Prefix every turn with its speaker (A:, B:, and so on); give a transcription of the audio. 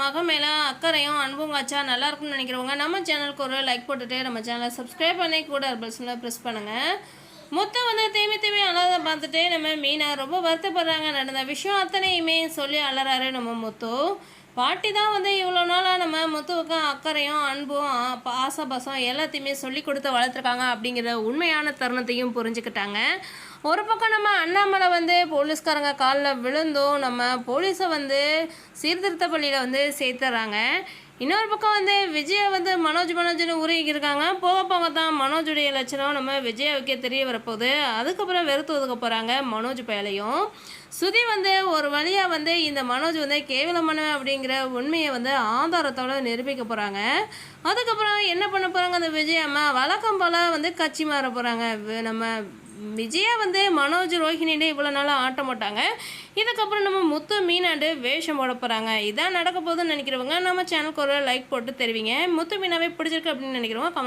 A: மக மேலே அக்கறையும் அன்பும் காய்ச்சா நல்லாயிருக்கும்னு நினைக்கிறவங்க நம்ம சேனலுக்கு ஒரு லைக் போட்டுட்டு நம்ம சேனலை சப்ஸ்கிரைப் பண்ணி கூட பெல்ஸில் ப்ரெஸ் பண்ணுங்கள். மொத்தம் வந்து தீமை அழகாக பார்த்துட்டு நம்ம மீனா ரொம்ப வருத்தப்படுறாங்க. நடந்த விஷயம் அத்தனையுமே சொல்லி அலறாரு நம்ம முத்து. பாட்டி தான் வந்து இவ்வளோ நாளாக நம்ம முத்துவுக்கு அக்கறையும் அன்பும் ஆசபாசம் எல்லாத்தையுமே சொல்லி கொடுத்து வளர்த்துருக்காங்க அப்படிங்கிற உண்மையான தருணத்தையும் புரிஞ்சுக்கிட்டாங்க. ஒரு பக்கம் நம்ம அண்ணாமலை வந்து போலீஸ்காரங்க காலில் விழுந்தும் நம்ம போலீஸை வந்து சீர்திருத்த பள்ளியில் வந்து சேர்த்துறாங்க. இன்னொரு பக்கம் வந்து விஜயை வந்து மனோஜ்னு உருகிருக்காங்க. போக போக தான் மனோஜுடைய லட்சணம் நம்ம விஜயாவுக்கே தெரிய வரப்போகுது. அதுக்கப்புறம் வெறுத்து ஒதுக்க போகிறாங்க மனோஜ் பயலையும். சுதி வந்து ஒரு வழியாக வந்து இந்த மனோஜ் வந்து கேவலமானவன் அப்படிங்கிற உண்மையை வந்து ஆதாரத்தோடு நிரூபிக்க போகிறாங்க. அதுக்கப்புறம் என்ன பண்ண போகிறாங்க அந்த விஜய் அம்மா வழக்கம் போல் வந்து கட்சி மாற போகிறாங்க. நம்ம விஜயா வந்து மனோஜ் ரோஹிணின்னு இவ்வளோ நாளாக ஆட்ட மாட்டாங்க. இதுக்கப்புறம் நம்ம முத்து மீனாண்டு வேஷம் போட போகிறாங்க. இதான் நடக்க போகுதுன்னு நினைக்கிறவங்க நம்ம சேனலுக்கு ஒரு லைக் போட்டு தெரிவிங்க. முத்து மீனாவே பிடிச்சிருக்கு அப்படின்னு நினைக்கிறவங்க